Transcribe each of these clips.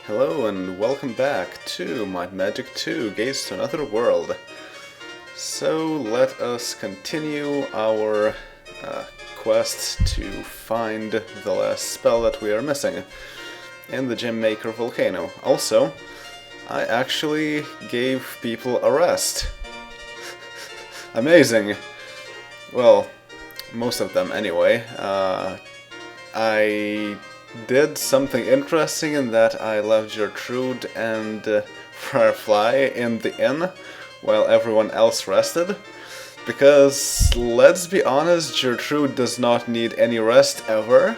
Hello and welcome back to Might Magic 2 Gates to Another World. So let us continue our quest to find the last spell that we are missing in the Gem Maker Volcano. Also, I actually gave people a rest. Amazing! Well, most of them anyway. I did something interesting in that I left Gertrude and Firefly in the inn while everyone else rested. Because, let's be honest, Gertrude does not need any rest ever.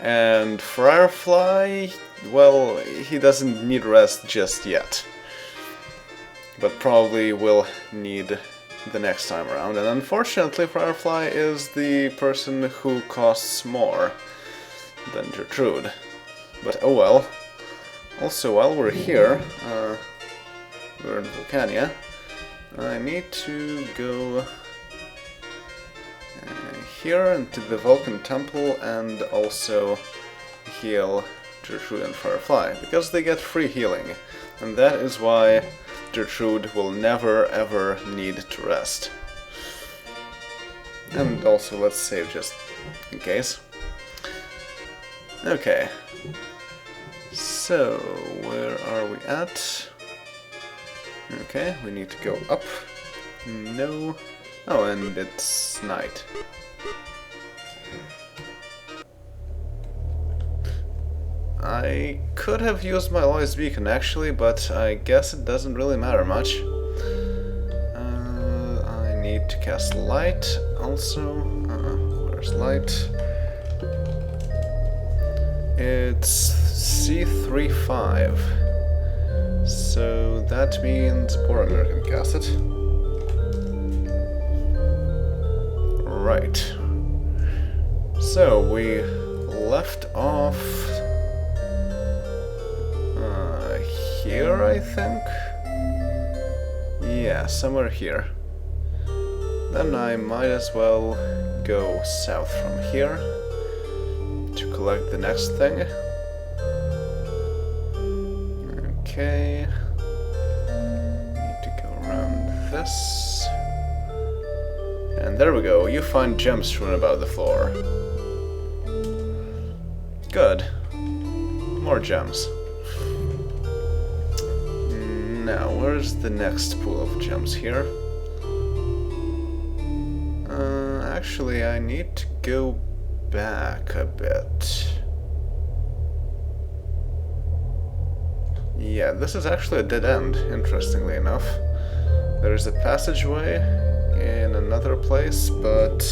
And Firefly, well, he doesn't need rest just yet. But probably will need the next time around. And unfortunately, Firefly is the person who costs more than Gertrude. But oh well. Also, while we're here, we're in Volcania, I need to go here into the Vulcan Temple and also heal Gertrude and Firefly, because they get free healing, and that is why Gertrude will never ever need to rest. And also, let's save just in case. Okay, so where are we at? Okay, we need to go up. No. Oh, and it's night. I could have used my Lois beacon actually, but I guess it doesn't really matter much. I need to cast light also. Where's light? It's C35, so that means Boromir can cast it. Right. So we left off here, I think? Yeah, somewhere here. Then I might as well go south from here to collect the next thing. Okay. Need to go around this. And there we go, you find gems strewn about the floor. Good. More gems. Now, where's the next pool of gems here? Actually, I need to go back a bit. Yeah, this is actually a dead end, interestingly enough. There's a passageway in another place, but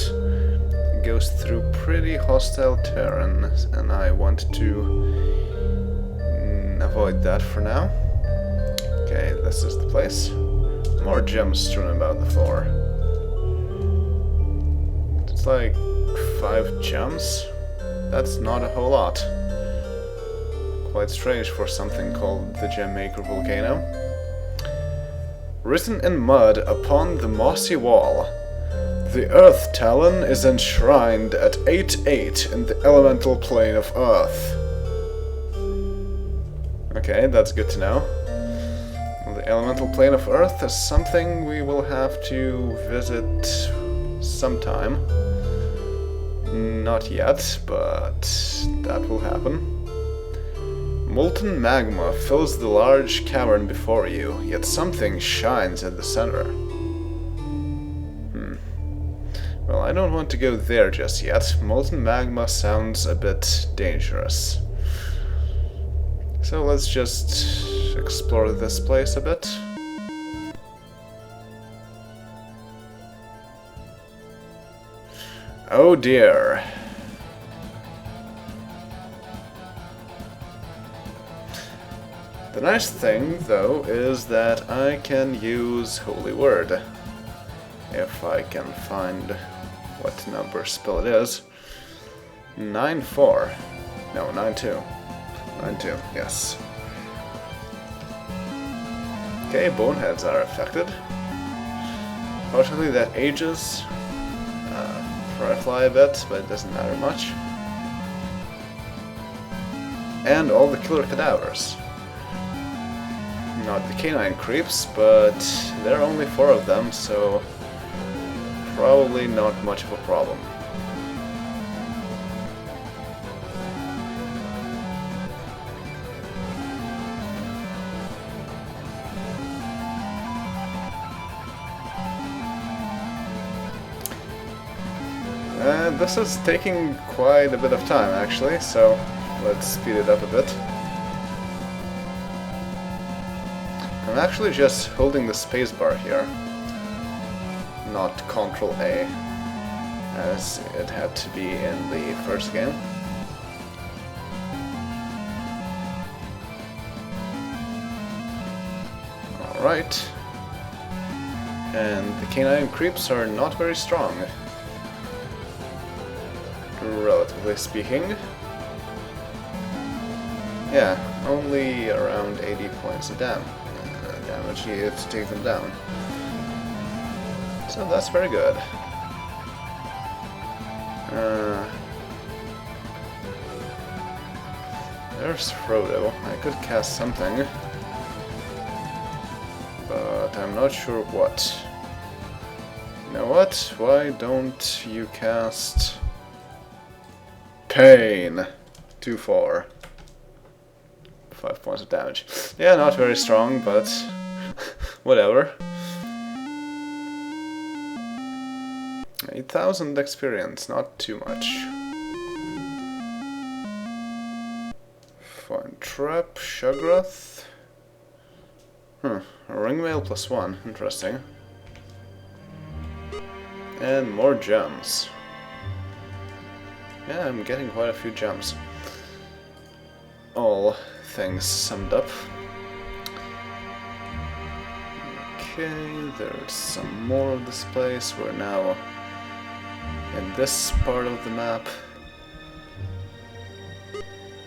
it goes through pretty hostile terrain, and I want to avoid that for now. Okay, this is the place. More gems strewn about the floor. It's like 5 gems? That's not a whole lot. Quite strange for something called the Gem Maker Volcano. Written in mud upon the mossy wall, the Earth Talon is enshrined at 8-8 in the elemental plane of Earth. Okay, that's good to know. The elemental plane of Earth is something we will have to visit sometime. Not yet, but that will happen. Molten magma fills the large cavern before you, yet something shines at the center. Well, I don't want to go there just yet. Molten magma sounds a bit dangerous. So let's just explore this place a bit. Oh dear. The nice thing, though, is that I can use Holy Word. If I can find what number spell it is. 9-4. No, 9-2. 9-2, yes. Okay, boneheads are affected. Fortunately, that ages Firefly a bit, but it doesn't matter much. and all the killer cadavers. Not the canine creeps, but there are only 4 of them, so probably not much of a problem. This is taking quite a bit of time actually, so let's speed it up a bit. I'm actually just holding the spacebar here, not Ctrl A, as it had to be in the first game. Alright. And the canine creeps are not very strong, relatively speaking. Yeah, only around 80 points of damage needed to take them down. So that's very good. There's Frodo. I could cast something, but I'm not sure what. You know what? Why don't you cast Pain? 2-4. 5 points of damage. Yeah, not very strong, but whatever. 8,000 experience, not too much. Fine trap, Shagrath. A ringmail +1, interesting. And more gems. Yeah, I'm getting quite a few gems. All things summed up. Okay, there's some more of this place. We're now in this part of the map.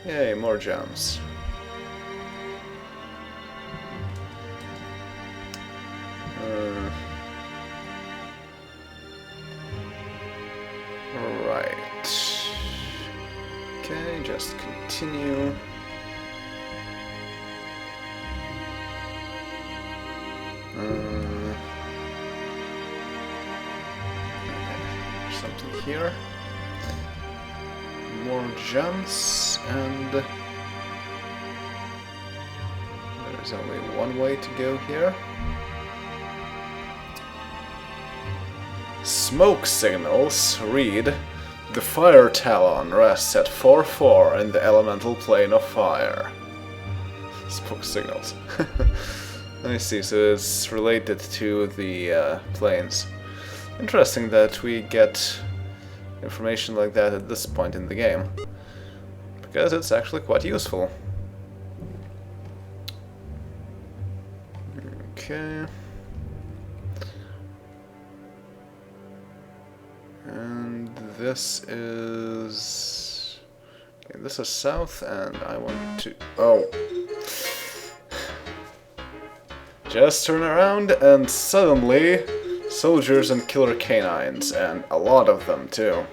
Yay, more gems. Right. Okay, just continue. Okay, something here. More gems, and there's only one way to go here. Smoke signals read: the Fire Talon rests at 4-4 in the elemental plane of fire. Smoke signals. I see, so it's related to the planes. Interesting that we get information like that at this point in the game, because it's actually quite useful. Okay. And this is... okay, this is south, and I want to... oh. Just turn around, and suddenly soldiers and killer canines, and a lot of them too.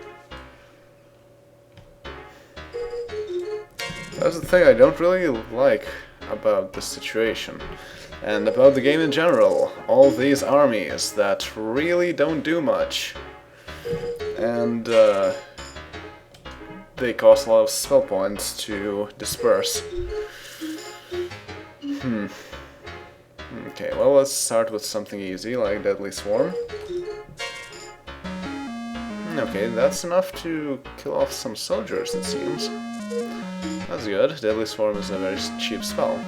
That's the thing I don't really like about this situation, and about the game in general. All these armies that really don't do much, and they cost a lot of spell points to disperse. Okay, well, let's start with something easy, like Deadly Swarm. Okay, that's enough to kill off some soldiers, it seems. That's good. Deadly Swarm is a very cheap spell.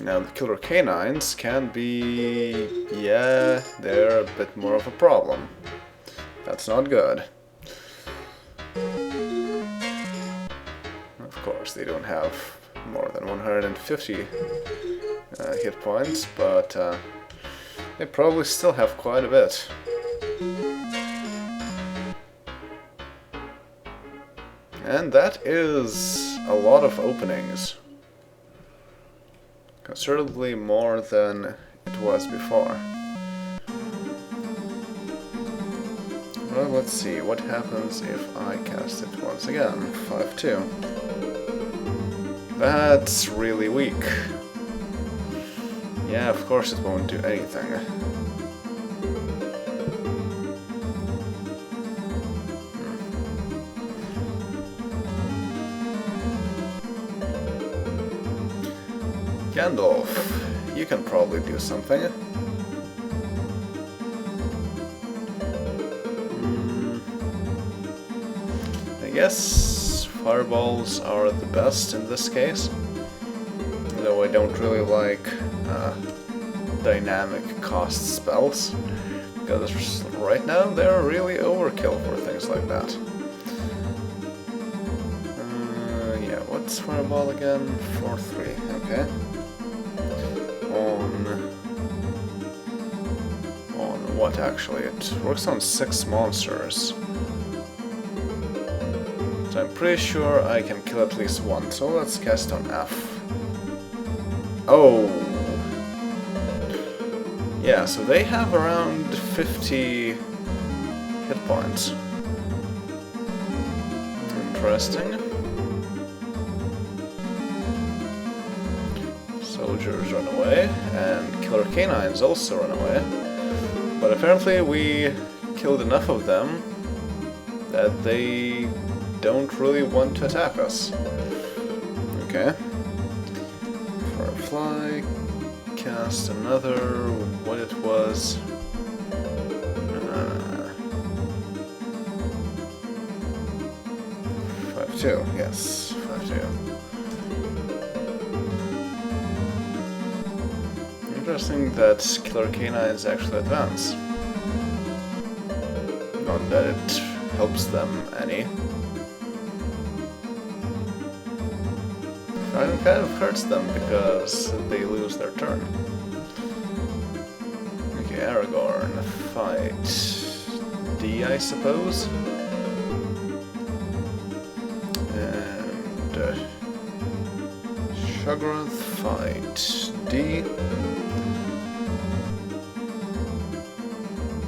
Now, the killer canines can be... yeah, they're a bit more of a problem. That's not good. Of course, they don't have more than 150 hit points, but they probably still have quite a bit. And that is a lot of openings. Considerably more than it was before. Well, let's let's see, what happens if I cast it once again? 5-2. That's really weak. Yeah, of course it won't do anything. Gandalf, you can probably do something. I guess fireballs are the best in this case, though I don't really like dynamic cost spells, because right now they're really overkill for things like that. Yeah, what's fireball again? 4-3, okay. On what actually? It works on 6 monsters. So I'm pretty sure I can kill at least one, so let's cast on F. Oh! Yeah, so they have around 50 hit points. Interesting. Soldiers run away, and killer canines also run away. But apparently we killed enough of them that they don't really want to attack us. Okay. Firefly, cast another, what it was. 5-2, yes, 5-2. Interesting that killer canines actually advance. Not that it helps them any. It kind of hurts them because they lose their turn. Okay, Aragorn, fight D, I suppose. And Shoggoth, fight D.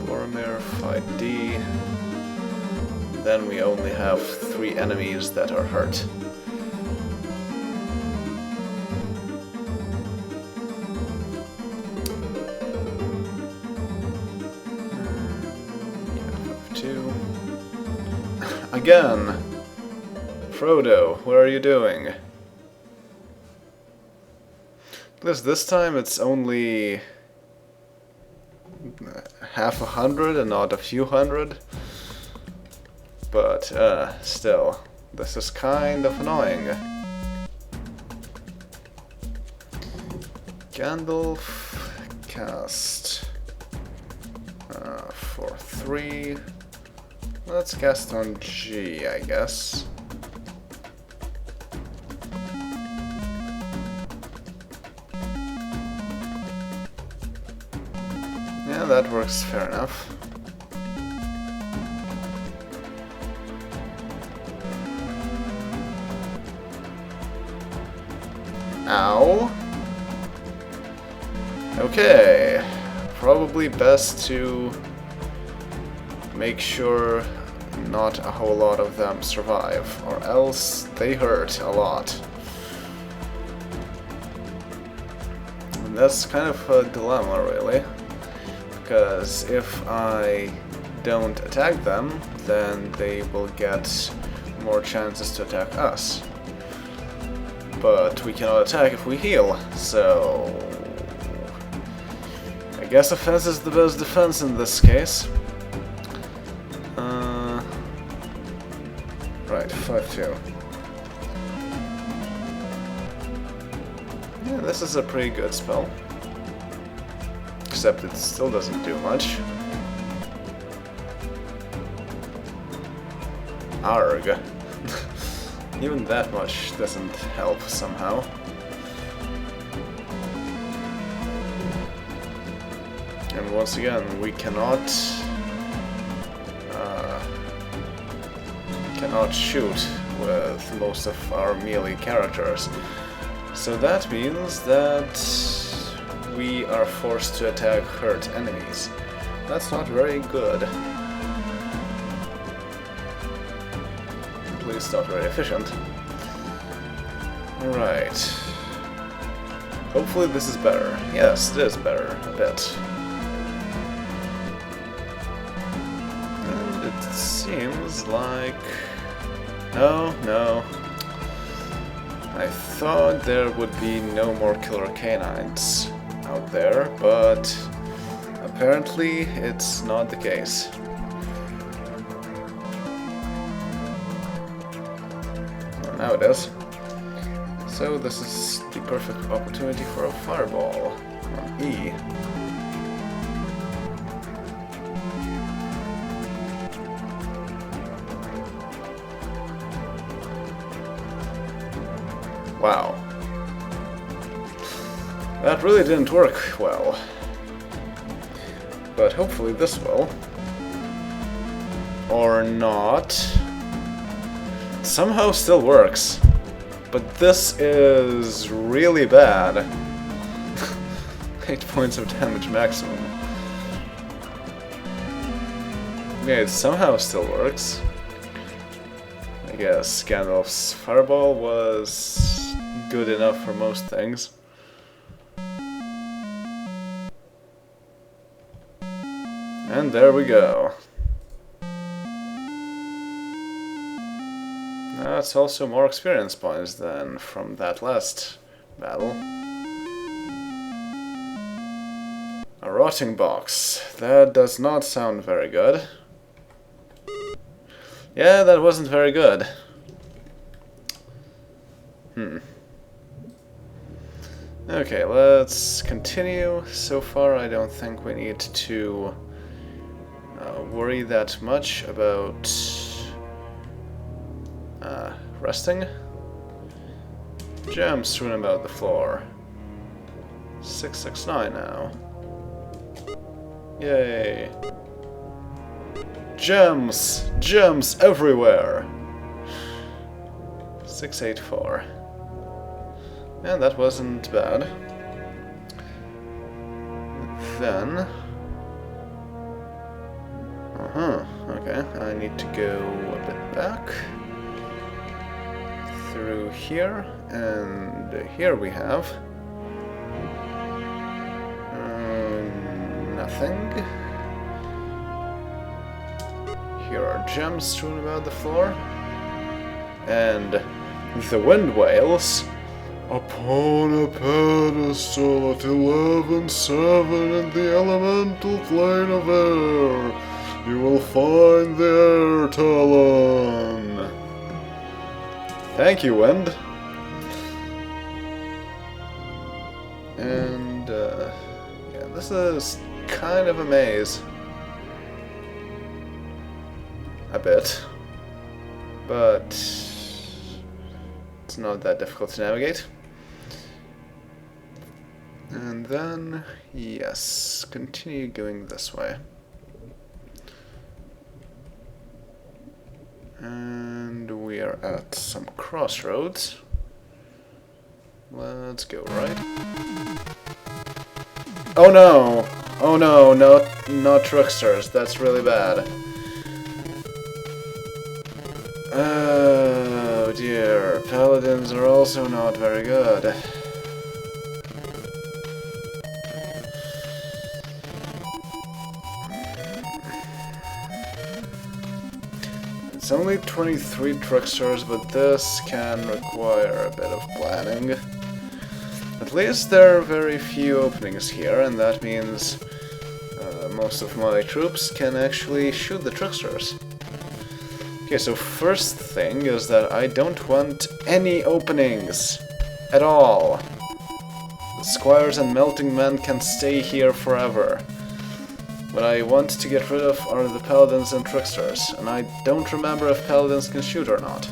Boromir, fight D. Then we only have 3 enemies that are hurt. Again! Frodo, what are you doing? At least this time it's only half 100 and not a few hundred. But, still, this is kind of annoying. Gandalf, cast 4-3. Let's cast on G, I guess. Yeah, that works fair enough. Ow. Okay. Probably best to make sure not a whole lot of them survive, or else they hurt a lot. And that's kind of a dilemma, really, because if I don't attack them, then they will get more chances to attack us. But we cannot attack if we heal, so I guess offense is the best defense in this case. Right, 5-2. Yeah, this is a pretty good spell. Except it still doesn't do much. Arg. Even that much doesn't help somehow. And once again, we cannot shoot with most of our melee characters. So that means that we are forced to attack hurt enemies. That's not very good. least not very efficient. Alright. Hopefully this is better. Yes, it is better, a bit. And it seems like... No. I thought there would be no more killer canines out there, but apparently it's not the case. Well, now it is. So this is the perfect opportunity for a fireball on E. Wow. That really didn't work well. But hopefully this will. Or not. Somehow still works. But this is really bad. 8 points of damage maximum. Yeah, it somehow still works. I guess Gandalf's fireball was good enough for most things. And there we go. That's also more experience points than from that last battle. A rotting box. That does not sound very good. Yeah, that wasn't very good. Okay, let's continue. So far, I don't think we need to worry that much about resting. Gems strewn about the floor. 669 now. Yay. Gems! Gems everywhere! 684. And that wasn't bad. Then... okay, I need to go a bit back. Through here, and here we have... nothing. Here are gems strewn about the floor. And the wind wails. Upon a pedestal at 11-7 in the elemental plane of air, you will find the air talon. Thank you, wind. And, yeah, this is kind of a maze. A bit. But it's not that difficult to navigate. And then, yes, continue going this way. And we are at some crossroads. Let's go right. Oh no! Oh no, not tricksters. That's really bad. Oh dear, paladins are also not very good. It's only 23 tricksters, but this can require a bit of planning. At least there are very few openings here, and that means most of my troops can actually shoot the tricksters. Okay, so first thing is that I don't want any openings at all. The squires and melting men can stay here forever. What I want to get rid of are the paladins and tricksters, and I don't remember if paladins can shoot or not.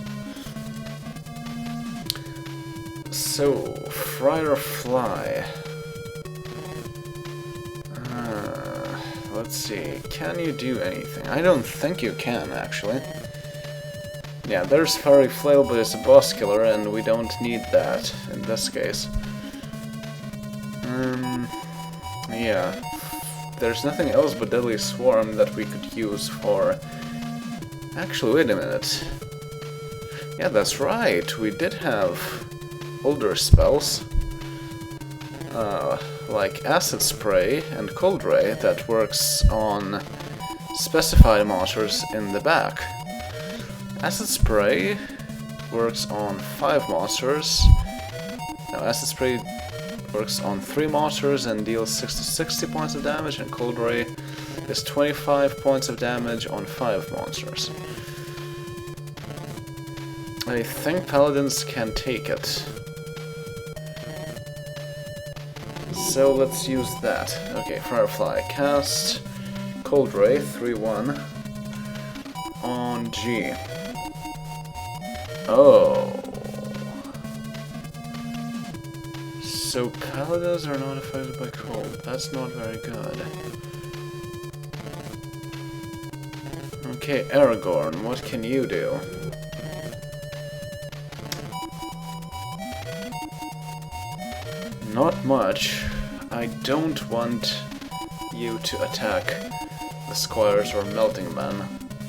So, Friar Fly. Let's see, can you do anything? I don't think you can, actually. Yeah, there's Fiery Flail, but it's a boss killer, and we don't need that in this case. Yeah. There's nothing else but Deadly Swarm that we could use for... Actually, wait a minute. Yeah, that's right, we did have older spells. Like Acid Spray and Cold Ray that works on specified monsters in the back. Acid Spray works on 5 monsters. Now Acid Spray works on 3 monsters and deals 60 points of damage, and Cold Ray is 25 points of damage on 5 monsters. I think Paladins can take it. So let's use that. Okay, Firefly. Cast Cold Ray 3-1 on G. Oh. So Paladins are not affected by cold. That's not very good. Okay, Aragorn, what can you do? Not much. I don't want you to attack the Squires or Melting Men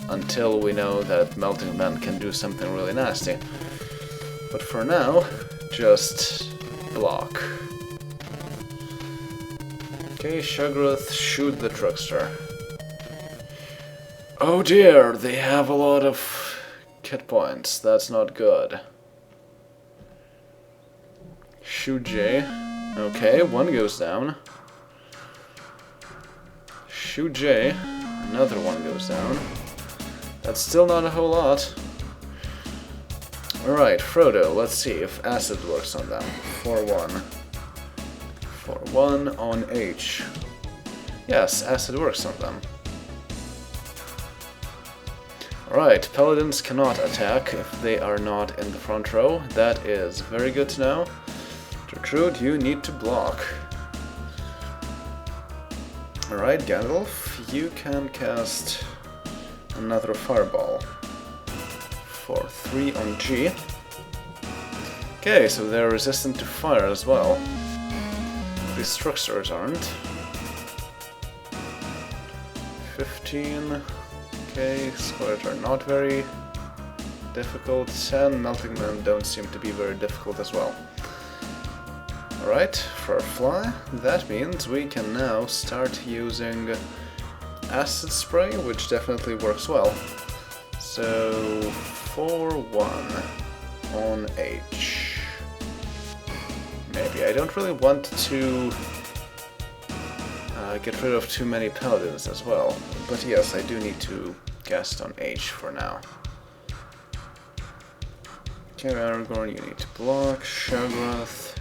until we know that Melting Men can do something really nasty. But for now, just block. Okay, Shuggroth, shoot the Trickster. Oh dear, they have a lot of hit points. That's not good. Shoot J. Okay, 1 goes down. Shoot J. Another 1 goes down. That's still not a whole lot. Alright, Frodo, let's see if Acid works on them. 4-1. 4-1 on H. Yes, Acid works on them. Alright, Paladins cannot attack if they are not in the front row. That is very good to know. Gertrude, you need to block. Alright, Gandalf, you can cast another Fireball for 3 on G. Okay, so they're resistant to fire as well. These Tricksters aren't. 15. Okay, Squires are not very difficult, and Melting Men don't seem to be very difficult as well. Alright, Firefly, that means we can now start using Acid Spray, which definitely works well. So, 4-1 on H. Maybe. I don't really want to get rid of too many Paladins as well, but yes, I do need to cast on H for now. Okay, Aragorn, you need to block. Shuggroth.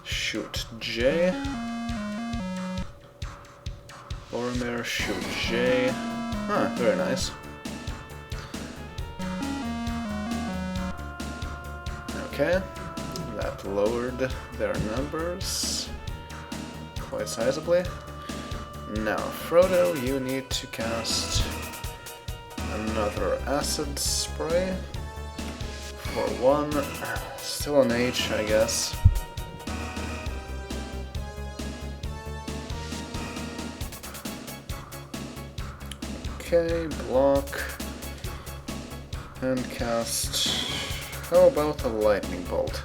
Shoot J. Boromir, shoot J. Ah, very nice. Okay, that lowered their numbers quite sizably. Now, Frodo, you need to cast another Acid Spray for 1. Still on H, I guess. Okay, block, and cast, how about a Lightning Bolt?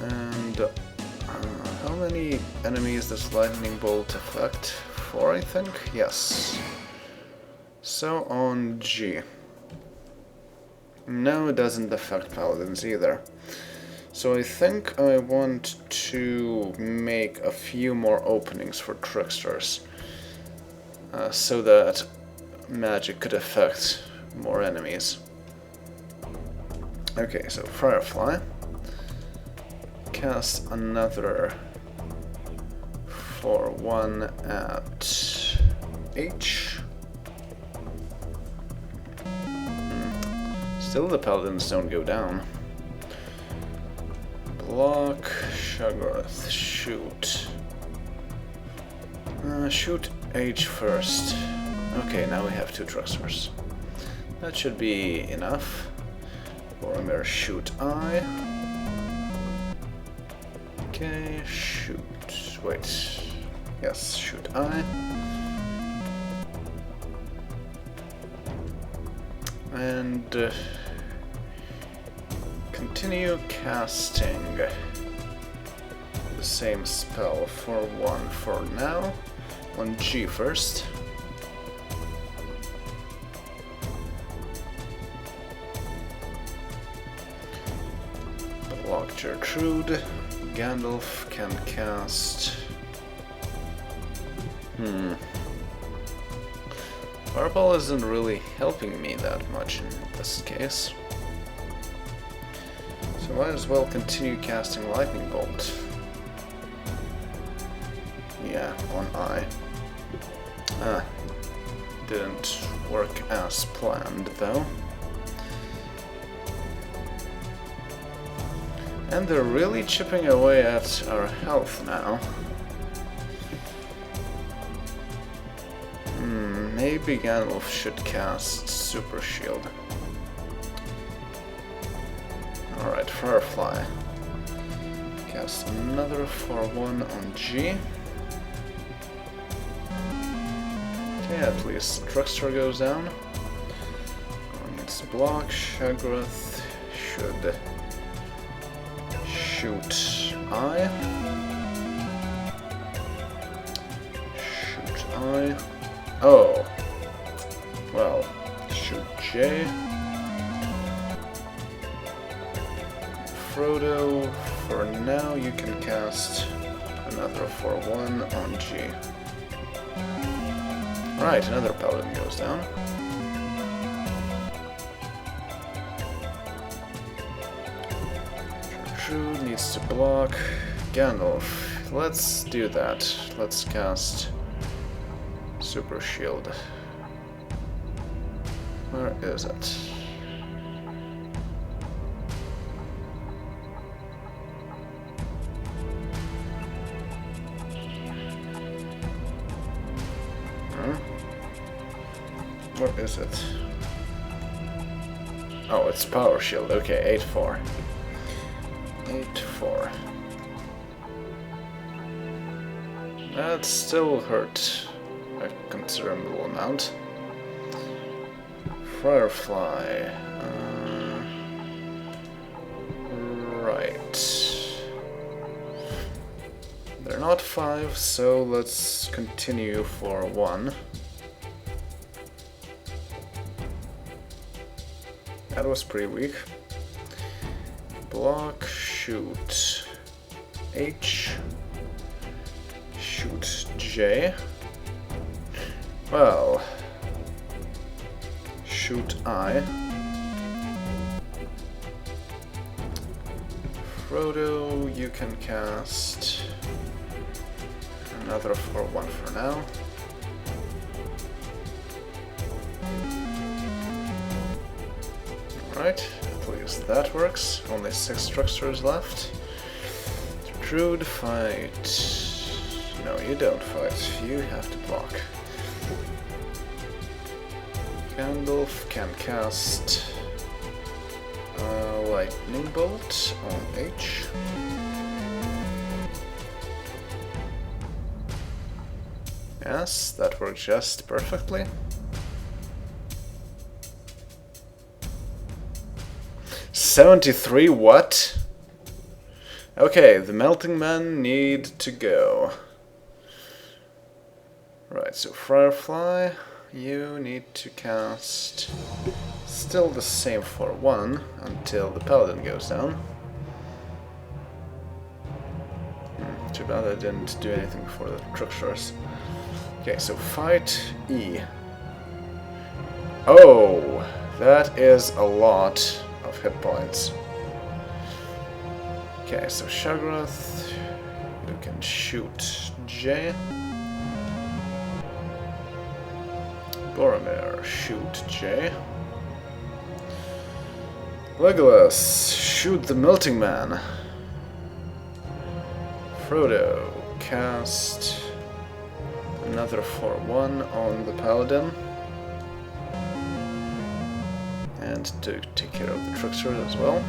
And how many enemies does Lightning Bolt affect? 4, I think? Yes. So on G. No, it doesn't affect Paladins either. So I think I want to make a few more openings for Tricksters. So that magic could affect more enemies. Okay, so Firefly. Cast another 4-1 at H. Still the Paladins don't go down. Block, Shuggroth, shoot. Shoot H first. Okay, now we have 2 Tricksters. That should be enough. Boromir, shoot I. Okay, shoot. Wait. Yes, shoot I. And continue casting the same spell for 1 for now. On G first. Block Gertrude. Gandalf can cast... Fireball isn't really helping me that much in this case. So might as well continue casting Lightning Bolt. Yeah, on I. Didn't work as planned though. And they're really chipping away at our health now. Maybe Gandalf should cast Super Shield. Alright, Firefly. Cast another for 1 on G. Okay, at least Truckster goes down. On its block, Shagrath should shoot I. Shoot I. Oh. Well, shoot J. Frodo, for now you can cast another for 1 on G. Right, another Paladin goes down. Gertrude needs to block. Gandalf, let's do that. Let's cast Super Shield. Where is it? Where is it? Oh, it's Power Shield. Okay, 8-4. 8-4. That still hurt a considerable amount. Firefly. Right. They're not 5, so let's continue for 1. That was pretty weak. Block, shoot H, shoot J. Well, shoot I. Frodo, you can cast another for 1 for now. Alright, at least that works. Only 6 structures left. Gertrude, fight. No, you don't fight. You have to block. Gandalf can cast Lightning Bolt on H. Yes, that worked just perfectly. $73, what? Okay, the Melting Men need to go. Right, so Firefly, you need to cast still the same for 1 until the Paladin goes down. Too bad I didn't do anything for the Truckstars. Okay, so fight E. Oh, that is a lot of hit points. Okay, so Shagrath, you can shoot J. Boromir, shoot J. Legolas, shoot the Melting Man. Frodo, cast another for 1 on the Paladin. And to take care of the Trickster as well.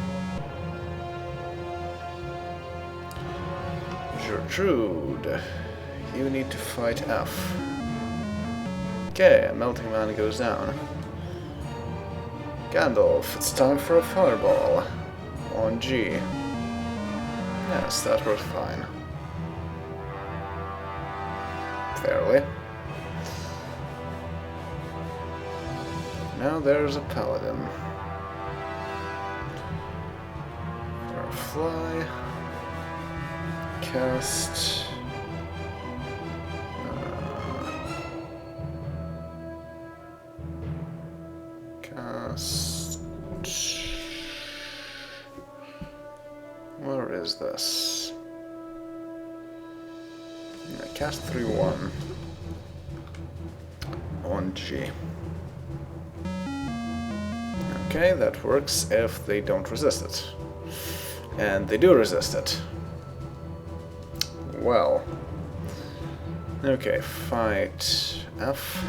Gertrude, you need to fight F. Okay, Melting Man goes down. Gandalf, it's time for a fireball. On G. Yes, that works fine. Fairly. Now there's a paladin. For a fly. Cast. Cast. Where is this? Yeah, cast 3/1 on G. Okay, that works if they don't resist it. And they do resist it. Well. Okay, fight F.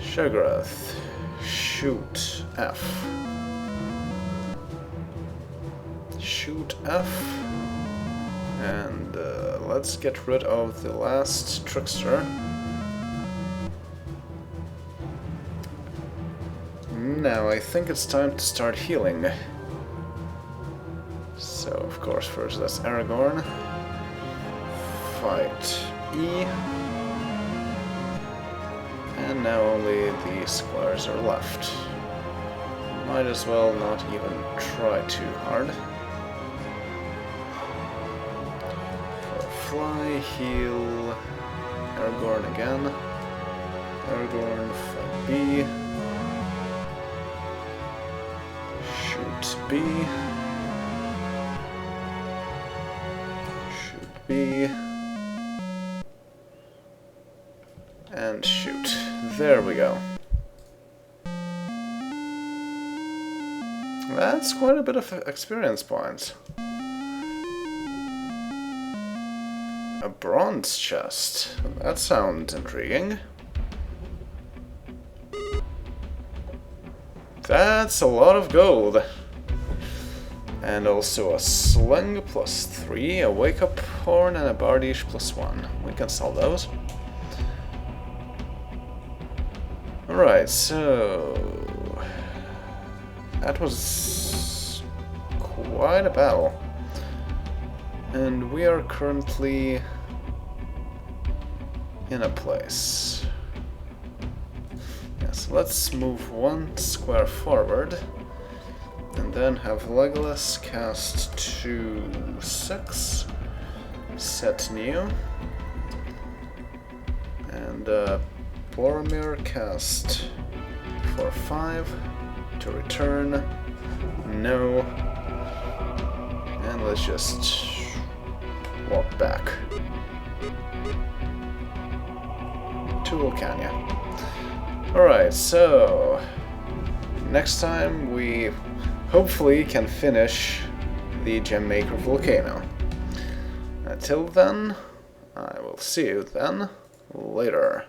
Shoggoth, shoot F. Shoot F. And let's get rid of the last trickster. Now I think it's time to start healing. So of course first that's Aragorn. Fight E. And now only the squares are left. Might as well not even try too hard. Fly, heal, Aragorn again. Aragorn, fight B. Shoot B. Shoot B. And shoot. There we go. That's quite a bit of experience points. A bronze chest. That sounds intriguing. That's a lot of gold. And also a sling +3, a wake-up horn, and a bardiche +1. We can sell those. Alright, so... that was quite a battle. And we are currently in a place. Yes, let's move 1 square forward. And then have Legolas cast 2/6. Set new. And Boromir cast 4/5 to return. No. And let's just walk back to Vulcania. Alright, so next time we hopefully can finish the Gemmaker Volcano. Until then, I will see you then later.